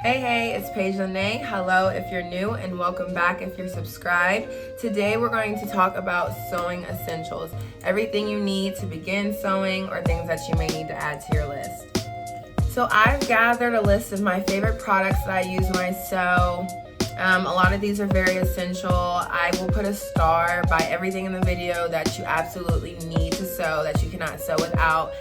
Hey, it's Paige Lene. Hello if you're new and welcome back if you're subscribed. Today we're going to talk about sewing essentials. Everything you need to begin sewing or things that you may need to add to your list. So I've gathered a list of my favorite products that I use when I sew. A lot of these are very essential. I will put a star by everything in the video that you absolutely need to sew, that you cannot sew without.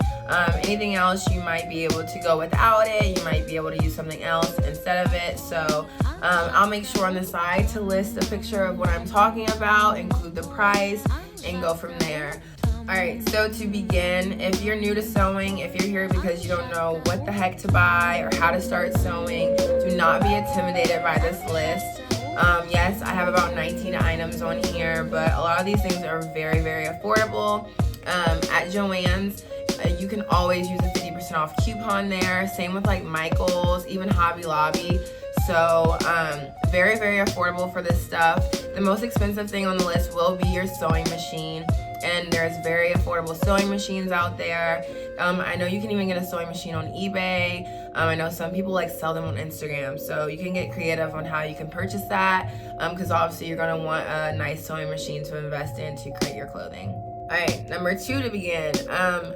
Anything else you might be able to go without it. You might be able to use something else instead of it. So I'll make sure on the side to list a picture of what I'm talking about, include the price, and go from there. Alright, so to begin, if you're new to sewing, if you're here because you don't know what the heck to buy or how to start sewing, do not be intimidated by this list. Yes, I have about 19 items on here, but a lot of these things are very, very affordable. At JOANN's, you can always use a 50% off coupon there. Same with like Michael's, even Hobby Lobby. So very, very affordable for this stuff. The most expensive thing on the list will be your sewing machine. And there's very affordable sewing machines out there. I know you can even get a sewing machine on eBay. I know some people like sell them on Instagram. So you can get creative on how you can purchase that. Because obviously you're gonna want a nice sewing machine to invest in to create your clothing. Alright, number 2 to begin.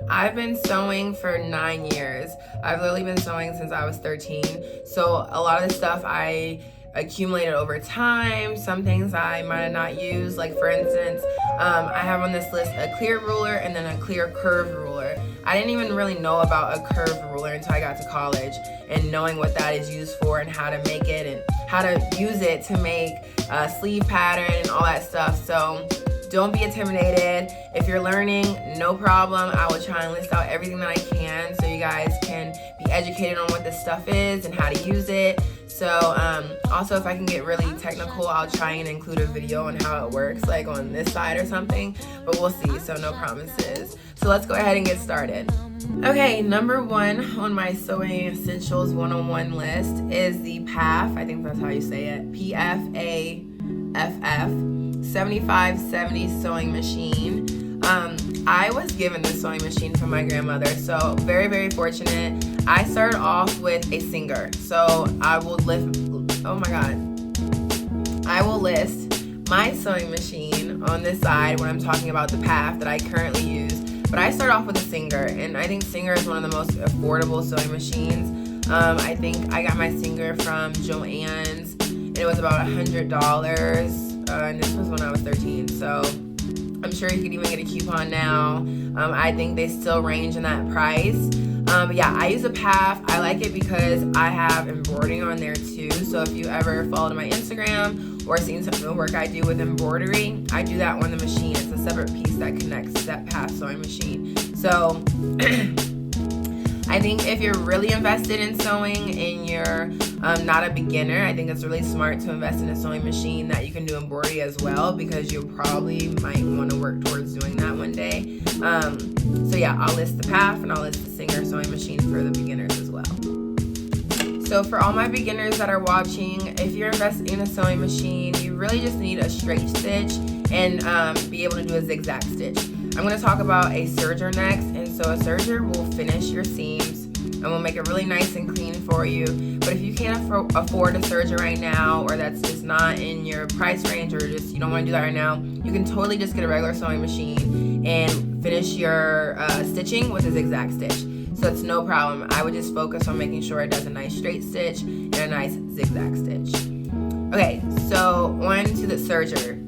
I've been sewing for 9 years. I've literally been sewing since I was 13. So a lot of the stuff I accumulated over time. Some things I might have not used. Like for instance, I have on this list a clear ruler and then a clear curved ruler. I didn't even really know about a curved ruler until I got to college, and knowing what that is used for and how to make it and how to use it to make a sleeve pattern and all that stuff. So don't be intimidated. If you're learning, no problem. I will try and list out everything that I can so you guys can be educated on what this stuff is and how to use it. So also if I can get really technical, I'll try and include a video on how it works, like on this side or something, but we'll see, so no promises. So let's go ahead and get started. Okay, number 1 on my Sewing Essentials 101 list is the PAFF, I think that's how you say it, PFAFF 7570 sewing machine. I was given this sewing machine from my grandmother, so very, very fortunate. I started off with a SERGER, so I will list my sewing machine on this side when I'm talking about the PAFF that I currently use. But I started off with a SERGER, and I think SERGER is one of the most affordable sewing machines. I think I got my SERGER from JOANN's, and it was about $100. And this was when I was 13, so I'm sure you could even get a coupon now. I think they still range in that price. But yeah, I use a PAFF. I like it because I have embroidering on there too. So if you ever followed my Instagram or seen some of the work I do with embroidery, I do that on the machine. It's a separate piece that connects to that PAFF sewing machine. So I think if you're really invested in sewing and you're not a beginner, I think it's really smart to invest in a sewing machine that you can do embroidery as well, because you probably might want to work towards doing that one day. So yeah, I'll list the PAFF and I'll list the SERGER sewing machine for the beginners as well. So for all my beginners that are watching, if you're investing in a sewing machine, you really just need a straight stitch and be able to do a zigzag stitch. I'm going to talk about a serger next, and so a serger will finish your seams and will make it really nice and clean for you. But if you can't afford a serger right now, or that's just not in your price range, or just you don't want to do that right now, you can totally just get a regular sewing machine and finish your stitching with a zigzag stitch. So it's no problem. I would just focus on making sure it does a nice straight stitch and a nice zigzag stitch. Okay, so on to the serger.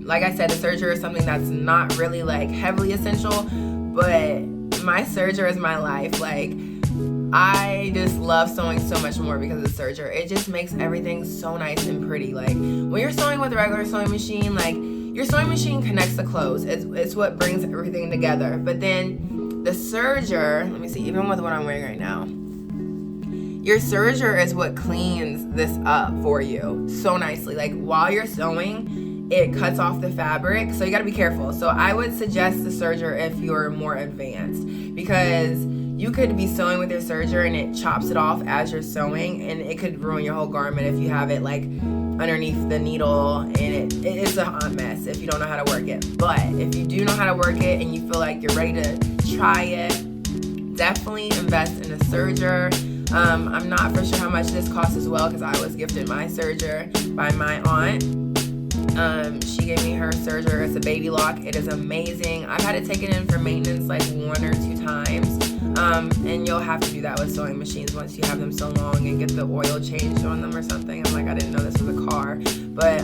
Like I said, the serger is something that's not really like heavily essential, but my serger is my life. Like, I just love sewing so much more because of the serger. It just makes everything so nice and pretty. Like, when you're sewing with a regular sewing machine, like, your sewing machine connects the clothes. It's what brings everything together. But then the serger, let me see, even with what I'm wearing right now, your serger is what cleans this up for you so nicely. Like, while you're sewing, it cuts off the fabric, so you gotta be careful. So I would suggest the serger if you're more advanced, because you could be sewing with your serger and it chops it off as you're sewing, and it could ruin your whole garment if you have it like underneath the needle, and it is a hot mess if you don't know how to work it. But if you do know how to work it and you feel like you're ready to try it, definitely invest in a serger. I'm not for sure how much this costs as well, because I was gifted my serger by my aunt. She gave me her serger. It's a baby lock. It is amazing. I've had to take it in for maintenance like 1 or 2 times. And you'll have to do that with sewing machines once you have them so long, and get the oil changed on them or something. I'm like, I didn't know this was a car. But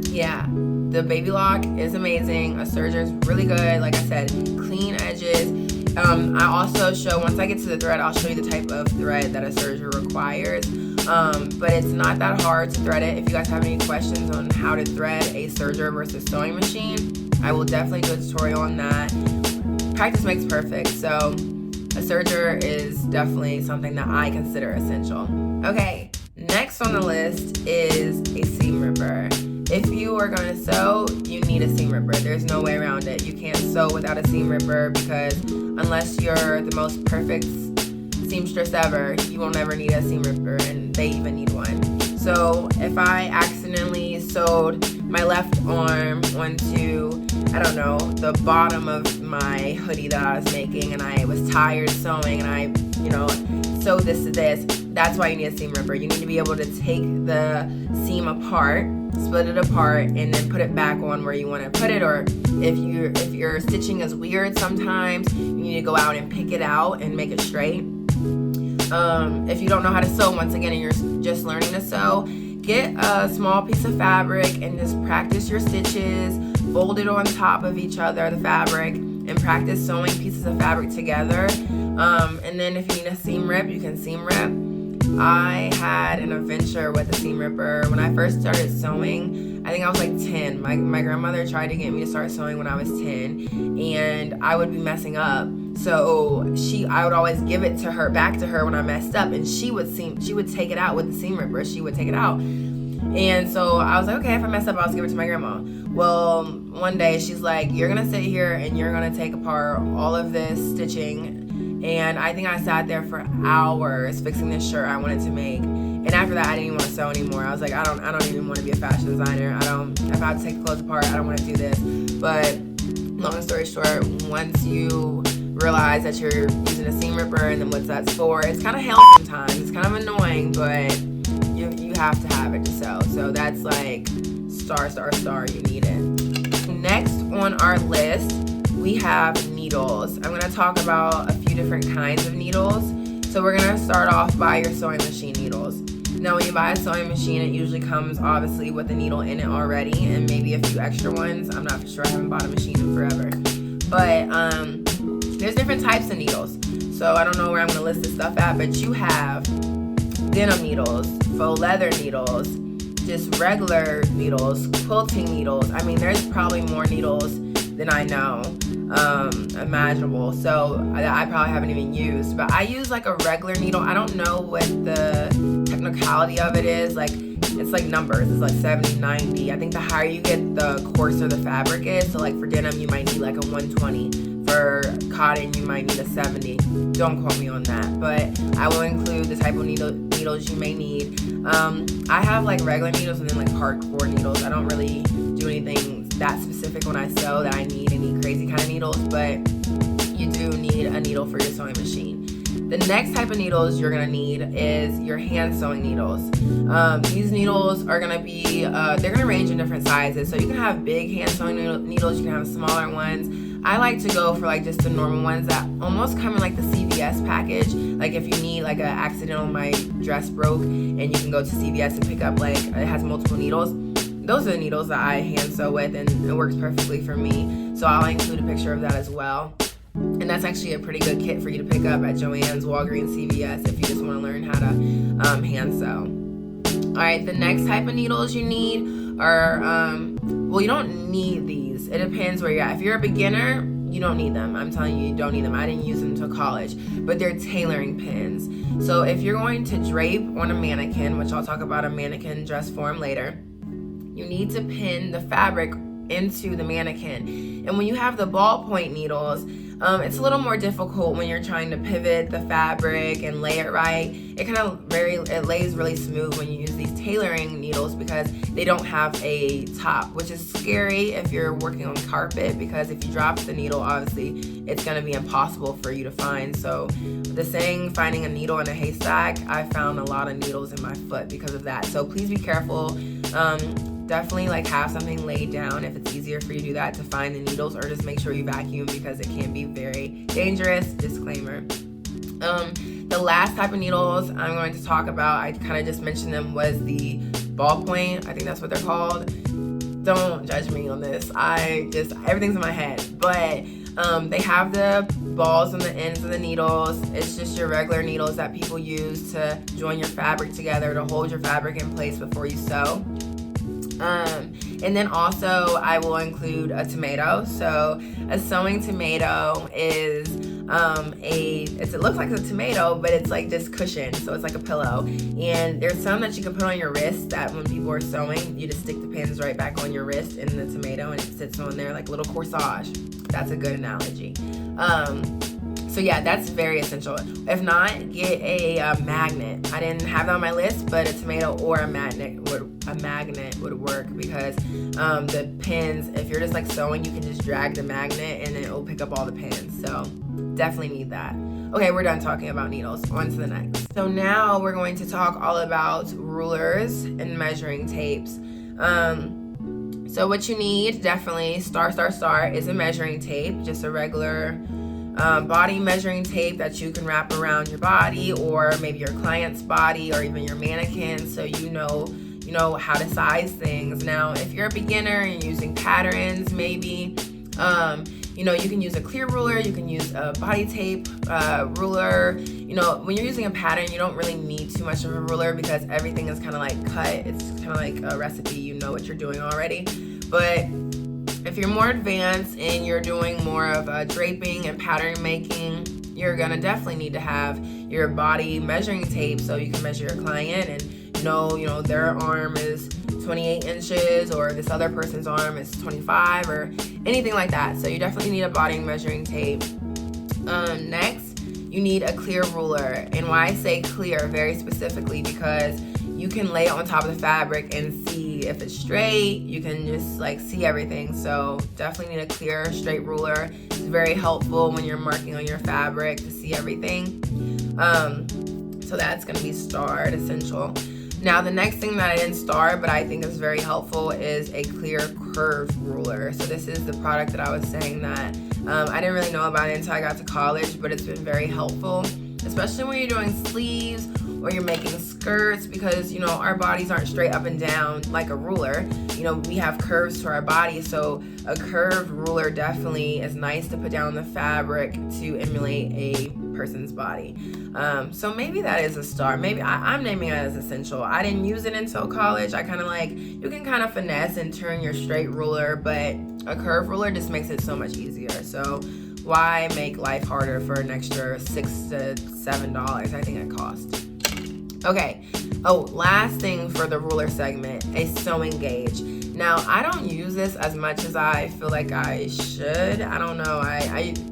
yeah, the baby lock is amazing. A serger is really good. Like I said, clean edges. I also show, once I get to the thread, I'll show you the type of thread that a serger requires. But it's not that hard to thread it. If you guys have any questions on how to thread a serger versus sewing machine, I will definitely do a tutorial on that. Practice makes perfect, so a serger is definitely something that I consider essential. Okay, next on the list is a seam ripper. If you are going to sew, you need a seam ripper. There's no way around it. You can't sew without a seam ripper, because unless you're the most perfect seamstress ever, you will never need a seam ripper, and they even need one. So if I accidentally sewed my left arm onto, I don't know, the bottom of my hoodie that I was making, and I was tired sewing, and I, sewed this to this, that's why you need a seam ripper. You need to be able to take the seam apart, split it apart, and then put it back on where you want to put it. Or if your stitching is weird sometimes, you need to go out and pick it out and make it straight. If you don't know how to sew, once again, and you're just learning to sew, get a small piece of fabric and just practice your stitches, fold it on top of each other, the fabric, and practice sewing pieces of fabric together. And then if you need a seam rip, you can seam rip. I had an adventure with a seam ripper. When I first started sewing, I think I was like 10. My grandmother tried to get me to start sewing when I was 10, and I would be messing up. So I would always give it to her, back to her when I messed up, and she would take it out with the seam ripper. She would take it out. And so I was like, okay, if I mess up, I'll just give it to my grandma. Well, one day she's like, you're gonna sit here and you're gonna take apart all of this stitching. And I think I sat there for hours fixing this shirt I wanted to make. And after that, I didn't even want to sew anymore. I was like, I don't even want to be a fashion designer. If I have to take the clothes apart, I don't want to do this. But long story short, once you realize that you're using a seam ripper and then what that's for, it's kind of hell sometimes. It's kind of annoying, but you have to have it to sew. So that's like star, you need it. Next on our list, we have needles. I'm going to talk about a few different kinds of needles. So we're going to start off by your sewing machine needles. Now when you buy a sewing machine, it usually comes obviously with a needle in it already, and maybe a few extra ones. I'm not for sure, I haven't bought a machine in forever. But there's different types of needles. So I don't know where I'm going to list this stuff at, but you have denim needles, faux leather needles, just regular needles, quilting needles. I mean, there's probably more needles than I know imaginable, so I probably haven't even used, but I use like a regular needle. I don't know what the technicality of it is, like it's like numbers, it's like 70, 90. I think the higher you get, the coarser the fabric is. So like for denim you might need like a 120, for cotton you might need a 70. Don't quote me on that, but I will include the type of needles you may need. I have like regular needles and then like hardcore needles. I don't really do anything that specific when I sew that I need any crazy kind of needles, but you do need a needle for your sewing machine. The next type of needles you're gonna need is your hand sewing needles. These needles are gonna be, they're gonna range in different sizes. So you can have big hand sewing needles, you can have smaller ones. I like to go for like just the normal ones that almost come in like the CVS package. Like if you need like an accidental, my dress broke, and you can go to CVS and pick up like, it has multiple needles. Those are the needles that I hand sew with, and it works perfectly for me. So I'll include a picture of that as well. And that's actually a pretty good kit for you to pick up at JOANN's, Walgreens, CVS if you just want to learn how to hand sew. Alright, the next type of needles you need are, well, you don't need these. It depends where you're at. If you're a beginner, you don't need them. I'm telling you, you don't need them. I didn't use them until college. But they're tailoring pins. So if you're going to drape on a mannequin, which I'll talk about a mannequin dress form later, you need to pin the fabric into the mannequin. And when you have the ballpoint needles, It's a little more difficult when you're trying to pivot the fabric and lay it right. It lays really smooth when you use these tailoring needles because they don't have a top, which is scary if you're working on carpet, because if you drop the needle, obviously it's going to be impossible for you to find. So the saying, finding a needle in a haystack, I found a lot of needles in my foot because of that. So please be careful. Definitely like have something laid down if it's easier for you to do that, to find the needles, or just make sure you vacuum because it can be very dangerous. Disclaimer. The last type of needles I'm going to talk about, I kind of just mentioned them, was the ballpoint. I think that's what they're called. Don't judge me on this. Everything's in my head. But they have the balls on the ends of the needles. It's just your regular needles that people use to join your fabric together, to hold your fabric in place before you sew. And then also I will include a tomato. So a sewing tomato is it looks like a tomato, but it's like this cushion, so it's like a pillow. And there's some that you can put on your wrist that when people are sewing, you just stick the pins right back on your wrist in the tomato and it sits on there like a little corsage. That's a good analogy. So yeah, that's very essential. If not, get a magnet. I didn't have that on my list, but a tomato or a magnet would work, because the pins, if you're just like sewing, you can just drag the magnet and it will pick up all the pins. So definitely need that. Okay, we're done talking about needles. On to the next. So now we're going to talk all about rulers and measuring tapes. So what you need, definitely, star, is a measuring tape, just a regular body measuring tape that you can wrap around your body, or maybe your client's body, or even your mannequin, so you know how to size things. Now, if you're a beginner and you're using patterns, maybe you can use a clear ruler, you can use a body tape ruler. When you're using a pattern, you don't really need too much of a ruler because everything is kind of like cut. It's kind of like a recipe, you know what you're doing already. But if you're more advanced and you're doing more of draping and pattern making, you're gonna definitely need to have your body measuring tape so you can measure your client and know their arm is 28 inches or this other person's arm is 25 or anything like that. So you definitely need a body measuring tape. Next, you need a clear ruler. And why I say clear very specifically, because you can lay it on top of the fabric and see if it's straight. You can just like see everything. So definitely need a clear, straight ruler. It's very helpful when you're marking on your fabric to see everything. So that's gonna be starred, essential. Now the next thing that I didn't star, but I think is very helpful, is a clear curved ruler. So this is the product that I was saying that I didn't really know about it until I got to college, but it's been very helpful, especially when you're doing sleeves or you're making skirts, because our bodies aren't straight up and down like a ruler. We have curves to our body, so a curved ruler definitely is nice to put down the fabric to emulate a person's body. So maybe that is a star. Maybe I'm naming it as essential. I didn't use it until college. I kind of you can kind of finesse and turn your straight ruler, but a curved ruler just makes it so much easier. So why make life harder for an extra $6 to $7? I think it costs. Okay, last thing for the ruler segment, a sewing gauge. Now, I don't use this as much as I feel like I should. I don't know,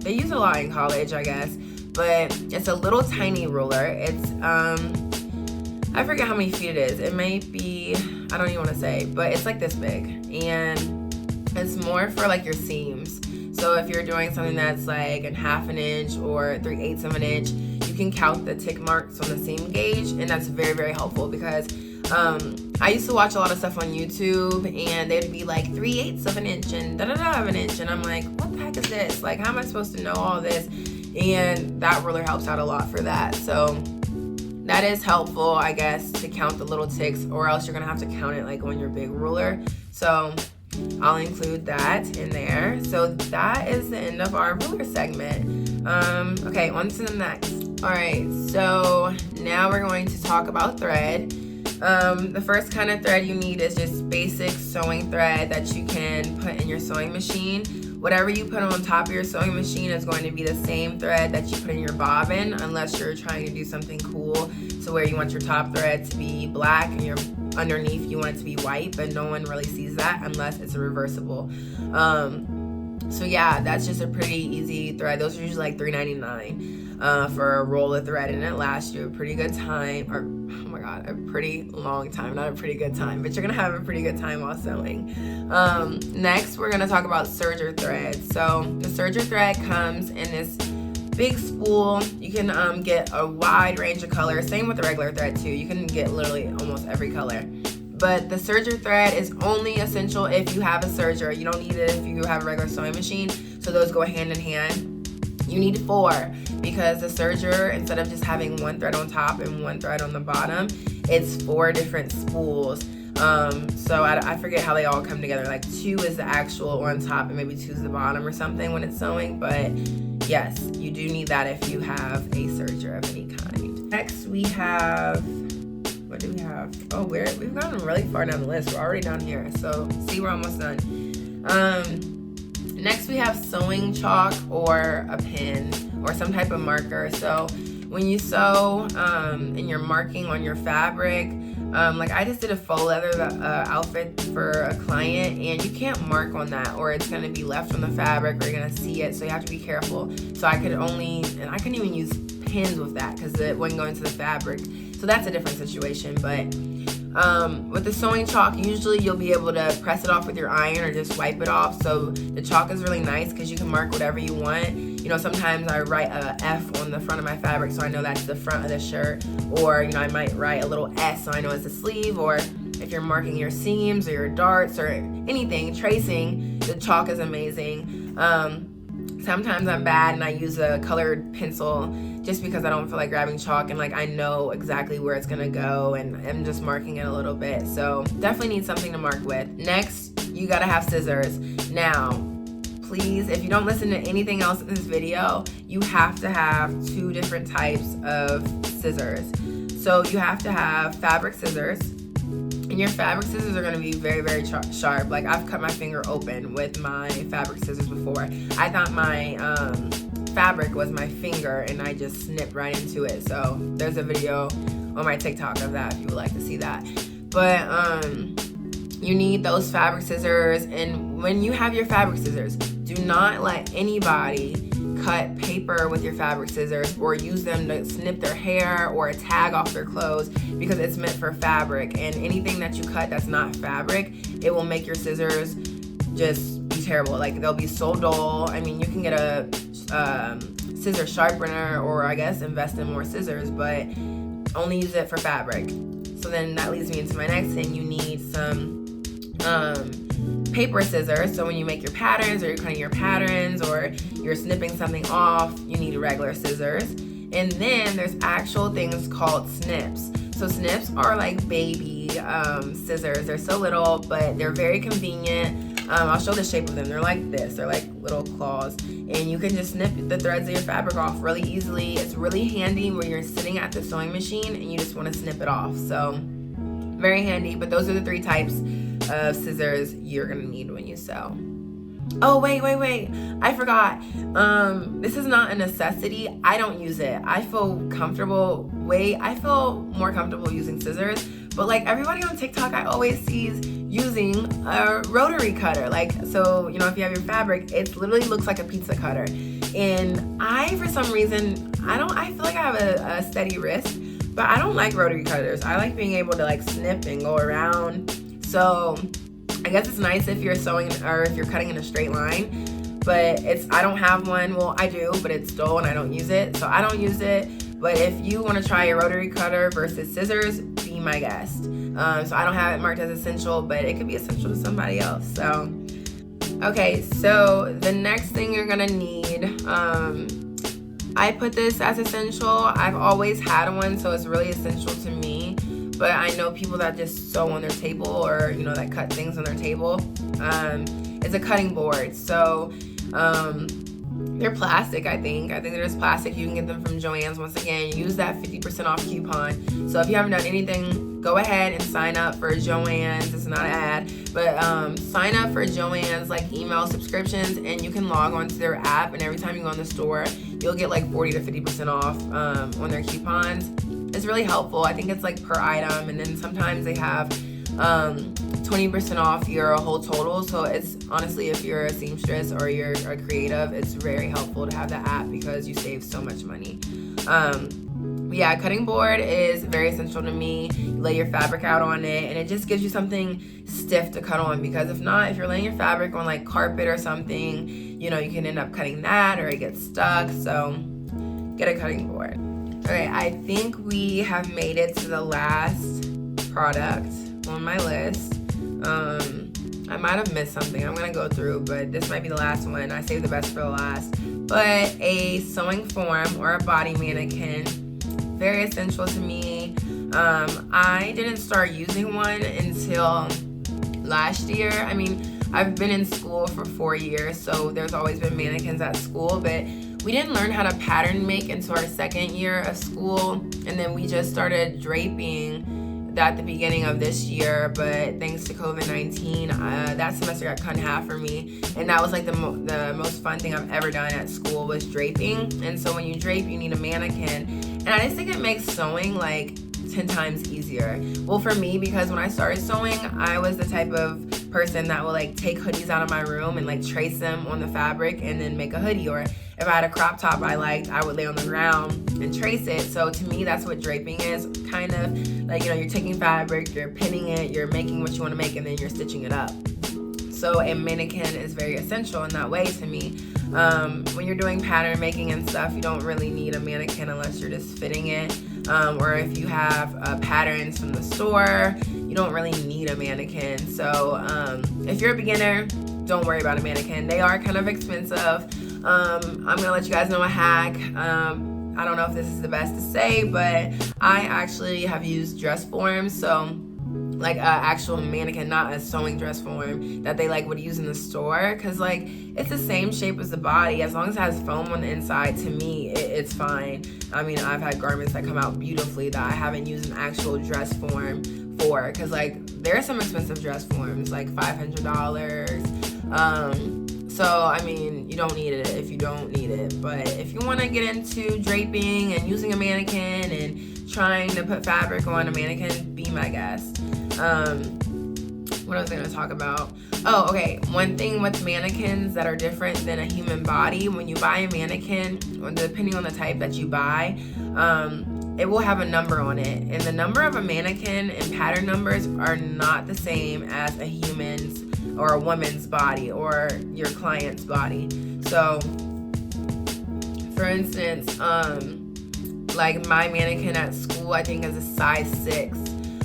they use it a lot in college, I guess, but it's a little tiny ruler. It's, I forget how many feet it is. It may be, I don't even want to say, but it's like this big, and it's more for like your seams. So if you're doing something that's like a 1/2 inch or 3/8 of an inch, you can count the tick marks on the seam gauge, and that's very, very helpful, because I used to watch a lot of stuff on YouTube, and they'd be like 3/8 of an inch and da-da-da of an inch, and I'm like, what the heck is this? Like, how am I supposed to know all this? And that ruler helps out a lot for that. So that is helpful, I guess, to count the little ticks, or else you're gonna have to count it like on your big ruler. So I'll include that in there. So that is the end of our ruler segment. Okay, on to the next. All right, so now we're going to talk about thread. The first kind of thread you need is just basic sewing thread that you can put in your sewing machine. Whatever you put on top of your sewing machine is going to be the same thread that you put in your bobbin, unless you're trying to do something cool to where you want your top thread to be black and your underneath you want it to be white, but no one really sees that unless it's a reversible So yeah, that's just a pretty easy thread. Those are usually like $3.99 for a roll of thread, and it lasts you a pretty good time, or oh my god, a pretty long time. Not a pretty good time, but you're gonna have a pretty good time while sewing. Next, we're gonna talk about serger thread. So the serger thread comes in this big spool. You can get a wide range of colors. Same with the regular thread too. You can get literally almost every color. But the serger thread is only essential if you have a serger. You don't need it if you have a regular sewing machine. So those go hand in hand. You need 4 because the serger, instead of just having 1 thread on top and 1 thread on the bottom, it's 4 different spools. So I forget how they all come together. Like 2 is the actual on top and maybe 2 is the bottom or something when it's sewing. But yes, you do need that if you have a serger of any kind. Next we have, what do we have? Oh, we've gotten really far down the list. We're already down here. So see, we're almost done. Next we have sewing chalk or a pen or some type of marker. So when you sew and you're marking on your fabric, like I just did a faux leather outfit for a client, and you can't mark on that or it's going to be left on the fabric or you're going to see it, so you have to be careful. So I couldn't even use pins with that because it wouldn't go into the fabric, so that's a different situation. But with the sewing chalk, usually you'll be able to press it off with your iron or just wipe it off. So the chalk is really nice because you can mark whatever you want. You know, sometimes I write a F on the front of my fabric so I know that's the front of the shirt, or you know, I might write a little S so I know it's the sleeve. Or if you're marking your seams or your darts or anything, tracing, the chalk is amazing. Sometimes I'm bad and I use a colored pencil just because I don't feel like grabbing chalk, and like I know exactly where it's gonna go and I'm just marking it a little bit. So definitely need something to mark with. Next, you gotta have scissors. Now, please, if you don't listen to anything else in this video, you have to have 2 different types of scissors. So you have to have fabric scissors, and your fabric scissors are gonna be very, very sharp. Like I've cut my finger open with my fabric scissors before. I thought my fabric was my finger and I just snipped right into it. So there's a video on my TikTok of that if you would like to see that. But you need those fabric scissors, and when you have your fabric scissors, do not let anybody cut paper with your fabric scissors or use them to snip their hair or a tag off their clothes, because it's meant for fabric, and anything that you cut that's not fabric, it will make your scissors just be terrible. Like they'll be so dull. I mean, you can get a scissor sharpener, or I guess invest in more scissors, but only use it for fabric. So then that leads me into my next thing. You need some paper scissors. So when you make your patterns, or you're cutting your patterns, or you're snipping something off, you need regular scissors. And then there's actual things called SNIPS. So SNIPS are like baby scissors. They're so little, but they're very convenient. I'll show the shape of them. They're like this. They're like little claws. And you can just snip the threads of your fabric off really easily. It's really handy when you're sitting at the sewing machine and you just want to snip it off. So very handy. But those are the 3 types of scissors you're going to need when you sew. Oh, wait. I forgot. This is not a necessity. I don't use it. I feel more comfortable using scissors. But like everybody on TikTok, I always see using a rotary cutter. Like, so, you know, if you have your fabric, it literally looks like a pizza cutter. And for some reason, I feel like I have a steady wrist, but I don't like rotary cutters. I like being able to like snip and go around. So I guess it's nice if you're sewing or if you're cutting in a straight line, but I don't have one. Well, I do, but it's dull and I don't use it. So I don't use it. But if you want to try a rotary cutter versus scissors, be my guest. So I don't have it marked as essential, but it could be essential to somebody else. So, okay, so the next thing you're gonna need, I put this as essential. I've always had one, so it's really essential to me. But I know people that just sew on their table, or you know, that cut things on their table. It's a cutting board. So they're plastic, I think they're just plastic. You can get them from JOANN's. Once again, use that 50% off coupon. So if you haven't done anything, go ahead and sign up for JOANN's. It's not an ad, but sign up for JOANN's like email subscriptions, and you can log onto their app, and every time you go in the store, you'll get like 40 to 50% off on their coupons. It's really helpful. I think it's like per item, and then sometimes they have 20% off your whole total. So it's honestly, if you're a seamstress or you're a creative, it's very helpful to have the app because you save so much money. Yeah, cutting board is very essential to me. You lay your fabric out on it and it just gives you something stiff to cut on, because if not, if you're laying your fabric on like carpet or something, you know, you can end up cutting that or it gets stuck. So get a cutting board. Okay, I think we have made it to the last product on my list. I might have missed something. I'm gonna go through, but this might be the last one. I saved the best for the last. But a sewing form or a body mannequin, very essential to me. I didn't start using one until last year. I mean, I've been in school for 4 years, so there's always been mannequins at school, but we didn't learn how to pattern make until our 2nd year of school, and then we just started draping at the beginning of this year. But thanks to COVID-19, that semester got cut in half for me, and that was like the most fun thing I've ever done at school was draping. And so when you drape, you need a mannequin, and I just think it makes sewing like 10 times easier. Well, for me, because when I started sewing, I was the type of person that would like take hoodies out of my room and like trace them on the fabric and then make a hoodie. Or if I had a crop top I liked, I would lay on the ground and trace it. So to me, that's what draping is, kind of like, you know, you're taking fabric, you're pinning it, you're making what you want to make, and then you're stitching it up. So a mannequin is very essential in that way to me. When you're doing pattern making and stuff, you don't really need a mannequin unless you're just fitting it. Or if you have patterns from the store, you don't really need a mannequin. So if you're a beginner, don't worry about a mannequin. They are kind of expensive. I'm gonna let you guys know a hack. I don't know if this is the best to say, but I actually have used dress forms. So like an actual mannequin, not a sewing dress form that they like would use in the store, because like it's the same shape as the body. As long as it has foam on the inside, to me it's fine. I mean, I've had garments that come out beautifully that I haven't used an actual dress form for, because like there are some expensive dress forms, like $500. So I mean, you don't need it if you don't need it. But if you want to get into draping and using a mannequin and trying to put fabric on a mannequin, be my guest. What I was going to talk about. Oh, okay. One thing with mannequins that are different than a human body, when you buy a mannequin, or depending on the type that you buy, it will have a number on it. And the number of a mannequin and pattern numbers are not the same as a human's or a woman's body or your client's body. So, for instance, like my mannequin at school, I think is a size 6.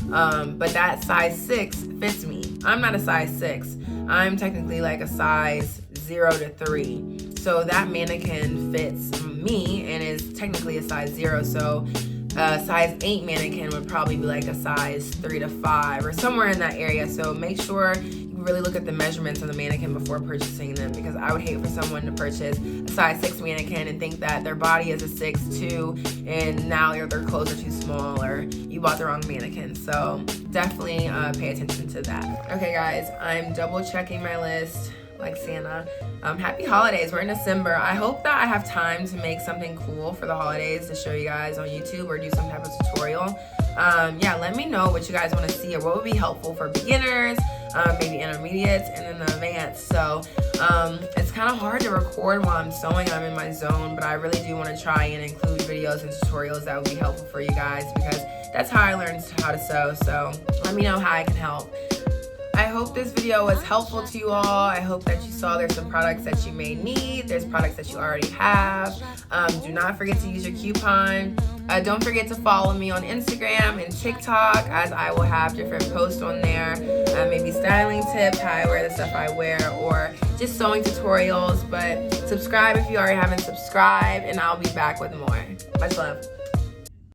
But that size 6 fits me. I'm not a size 6. I'm technically like a size 0 to 3. So that mannequin fits me and is technically a size 0. So a size 8 mannequin would probably be like a size 3 to 5 or somewhere in that area. So make sure you really look at the measurements of the mannequin before purchasing them, because I would hate for someone to purchase a size 6 mannequin and think that their body is a 6 too, and now their clothes are too small or you bought the wrong mannequin. So definitely pay attention to that. Okay guys, I'm double checking my list like Santa. Happy holidays. We're in December. I hope that I have time to make something cool for the holidays to show you guys on YouTube or do some type of tutorial. Yeah, let me know what you guys want to see or what would be helpful for beginners, maybe intermediates, and then the advanced. So it's kind of hard to record while I'm sewing. I'm in my zone, but I really do want to try and include videos and tutorials that would be helpful for you guys, because that's how I learned how to sew. So let me know how I can help. I hope this video was helpful to you all. I hope that you saw there's some products that you may need. There's products that you already have. Do not forget to use your coupon. Don't forget to follow me on Instagram and TikTok, as I will have different posts on there. Maybe styling tips, how I wear the stuff I wear, or just sewing tutorials. But subscribe if you already haven't subscribed, and I'll be back with more. Much love.